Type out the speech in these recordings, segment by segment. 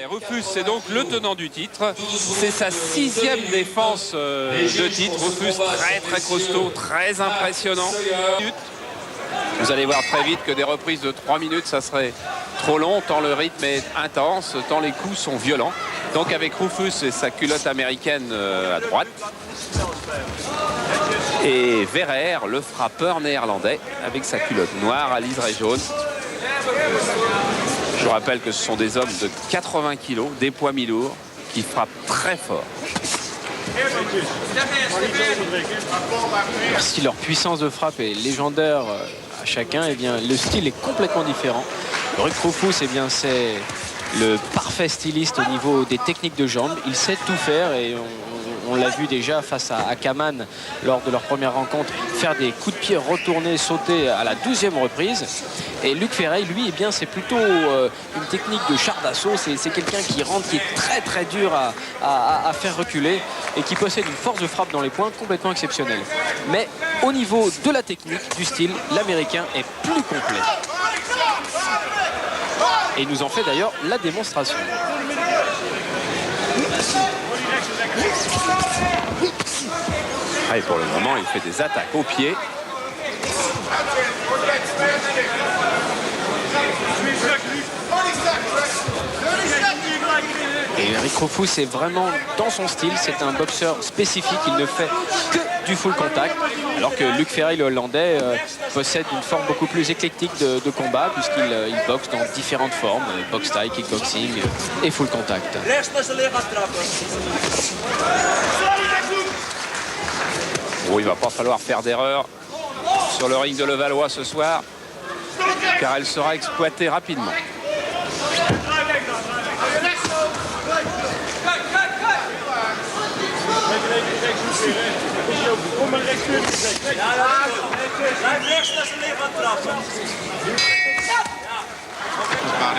Rufus, c'est donc le tenant du titre. C'est sa 6e défense de titre. Rufus, très très costaud, très impressionnant. Vous allez voir très vite que des reprises de 3 minutes, ça serait trop long, tant le rythme est intense, tant les coups sont violents. Donc avec Rufus et sa culotte américaine à droite. Et Verrer, le frappeur néerlandais, avec sa culotte noire à liseré jaune. Je vous rappelle que ce sont des hommes de 80 kg, des poids mi-lourds, qui frappent très fort. Alors, si leur puissance de frappe est légendaire à chacun, eh bien, le style est complètement différent. Ruud Rufus, eh bien, c'est le parfait styliste au niveau des techniques de jambes. Il sait tout faire et on l'a vu déjà face à Kaman lors de leur première rencontre faire des coups de pied retournés, sauter à la 12e reprise. Et Luc Ferreil, lui, eh bien, c'est plutôt une technique de char d'assaut. C'est quelqu'un qui rentre, qui est très très dur à faire reculer et qui possède une force de frappe dans les points complètement exceptionnelle. Mais au niveau de la technique, du style, l'Américain est plus complet. Et il nous en fait d'ailleurs la démonstration. Et pour le moment, il fait des attaques au pied. Et Eric Rufus est vraiment dans son style. C'est un boxeur spécifique. Il ne fait que du full contact. Alors que Luc Ferreil, le Hollandais, possède une forme beaucoup plus éclectique de combat puisqu'il boxe dans différentes formes. Boxe taille, kickboxing et full contact. Oh, il ne va pas falloir faire d'erreur sur le ring de Levallois ce soir, car elle sera exploitée rapidement.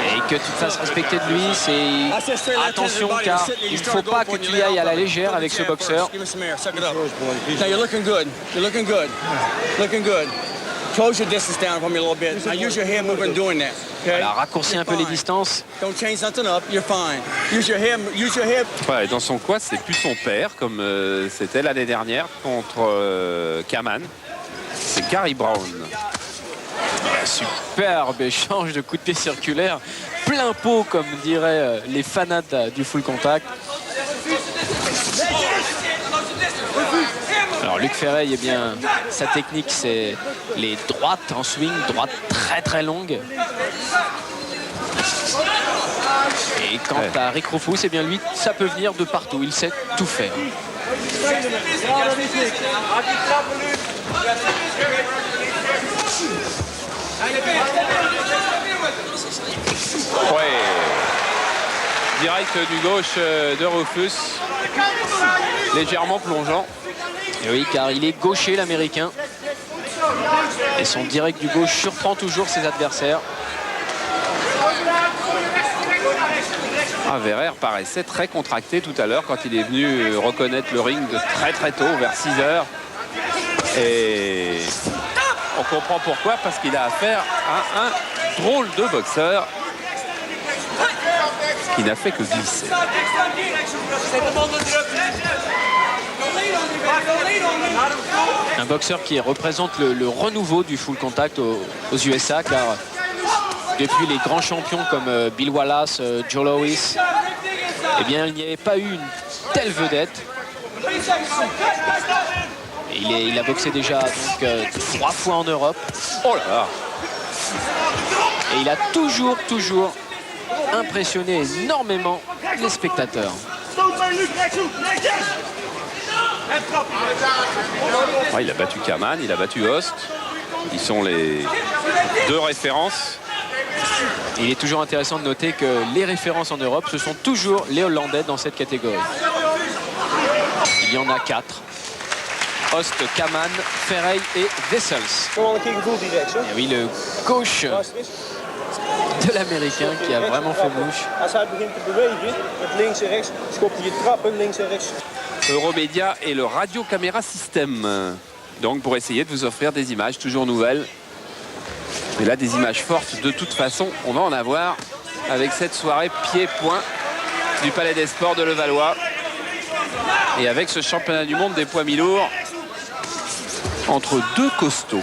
Et que tu te fasses respecter de lui, c'est attention car il ne faut pas que tu y ailles à la légère avec ce boxeur. Elle a raccourci un peu les distances. Ouais, dans son coin, c'est plus son père, comme c'était l'année dernière contre Kaman. C'est Gary Brown. Superbe échange de coups de pied circulaires, plein pot comme diraient les fanats du full contact. Alors Luc Ferreil, eh bien, sa technique c'est les droites en swing, droites très très longues. Et quant à Rick Rufus, eh bien lui, ça peut venir de partout, il sait tout faire. Ouais. Direct du gauche de Rufus, légèrement plongeant. Et oui, car il est gaucher l'Américain. Et son direct du gauche surprend toujours ses adversaires. Verrer paraissait très contracté tout à l'heure quand il est venu reconnaître le ring de très très tôt, vers 6 heures. Et on comprend pourquoi, parce qu'il a affaire à un drôle de boxeur qui n'a fait que glisser. Un boxeur qui représente le renouveau du full contact aux USA, car depuis les grands champions comme Bill Wallace, Joe Louis, eh bien il n'y avait pas eu une telle vedette. Et il a boxé déjà donc 3 fois en Europe. Oh là là. Et il a toujours impressionné énormément les spectateurs. Ouais, il a battu Kaman, il a battu Host. Ils sont les 2 références. Il est toujours intéressant de noter que les références en Europe, ce sont toujours les Hollandais dans cette catégorie. Il y en a 4. Host, Kaman, Ferreil et Wessels. Et oui, le gauche de l'Américain qui a vraiment fait mouche. Euromédia et le Radio Caméra System. Donc pour essayer de vous offrir des images toujours nouvelles. Et là, des images fortes, de toute façon, on va en avoir avec cette soirée pied-point du Palais des Sports de Levallois. Et avec ce championnat du monde des poids mi-lourds entre deux costauds.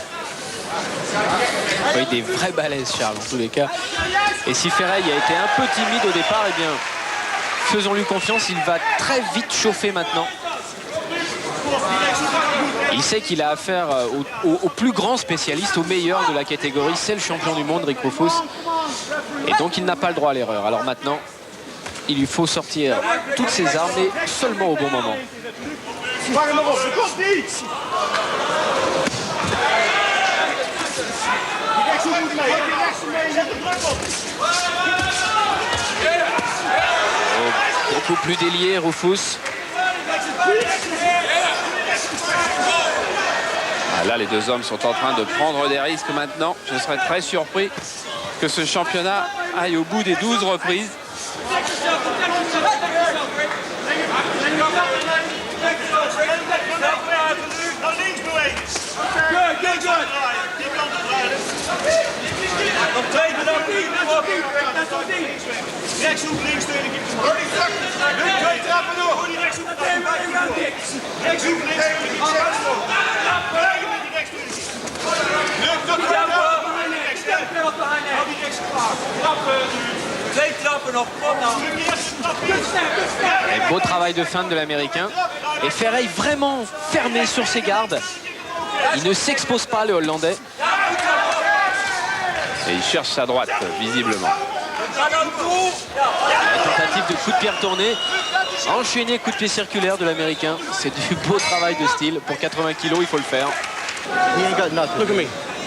Oui, des vrais balaises, Charles, en tous les cas. Et si Ferreil a été un peu timide au départ, eh bien, faisons-lui confiance, il va très vite chauffer maintenant. Il sait qu'il a affaire au plus grand spécialiste, au meilleur de la catégorie. C'est le champion du monde, Rick Rufus. Et donc, il n'a pas le droit à l'erreur. Alors maintenant, il lui faut sortir toutes ses armes, mais seulement au bon moment. Oh, beaucoup plus délié, Rufus. Là, les deux hommes sont en train de prendre des risques maintenant. Je serais très surpris que ce championnat aille au bout des 12 reprises. Un beau travail de feinte de l'Américain. Et Ferreil vraiment fermé sur ses gardes. Il ne s'expose pas, le Hollandais. Et il cherche sa droite, visiblement. La tentative de coup de pied retourné. Enchaîné coup de pied circulaire de l'Américain. C'est du beau travail de style. Pour 80 kilos, il faut le faire.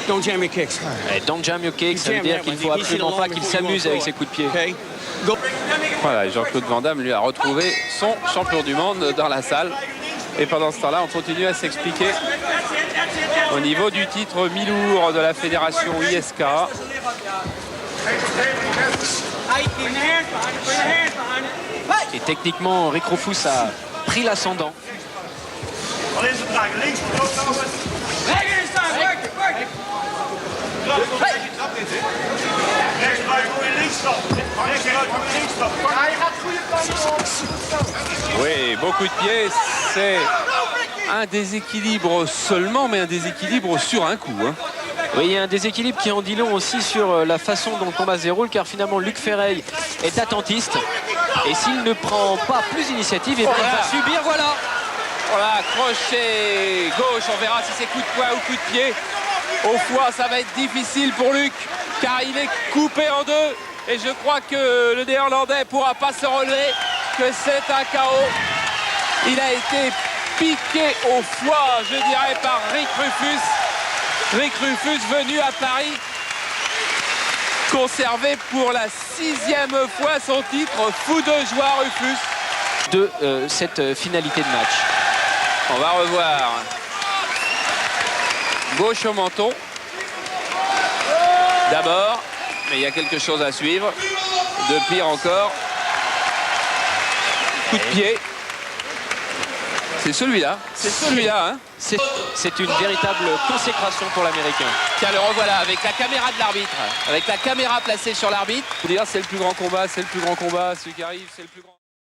Don't jam your kicks. Et don't jam your kicks, ça veut dire qu'il ne faut absolument pas qu'il s'amuse avec ses coups de pied. Okay? Go. Voilà, et Jean-Claude Van Damme lui a retrouvé son champion du monde dans la salle. Et pendant ce temps-là, on continue à s'expliquer au niveau du titre mi-lourd de la fédération ISK. Et techniquement, Rick Rufus a pris l'ascendant. Oui, beaucoup de pieds, c'est un déséquilibre seulement, mais un déséquilibre sur un coup. Hein. Oui, il y a un déséquilibre qui en dit long aussi sur la façon dont le combat se déroule, car finalement Luc Ferreil est attentiste. Et s'il ne prend pas plus d'initiative, eh bien, il va subir, voilà. Voilà, crochet gauche, on verra si c'est coup de poing ou coup de pied. Au foie, ça va être difficile pour Luc, car il est coupé en deux. Et je crois que le Néerlandais ne pourra pas se relever, que c'est un KO. Il a été piqué au foie, je dirais, par Rick Rufus. Rick Rufus venu à Paris conserver pour la 6e fois son titre. Fou de joie, Rufus. De cette finalité de match. On va revoir. Gauche au menton. D'abord, mais il y a quelque chose à suivre. De pire encore. Coup de pied. C'est celui-là. C'est celui-là. Hein. C'est une véritable consécration pour l'Américain. Tiens, le revoilà avec la caméra de l'arbitre. Avec la caméra placée sur l'arbitre. Faut dire, c'est le plus grand combat, c'est le plus grand combat. Celui qui arrive, c'est le plus grand.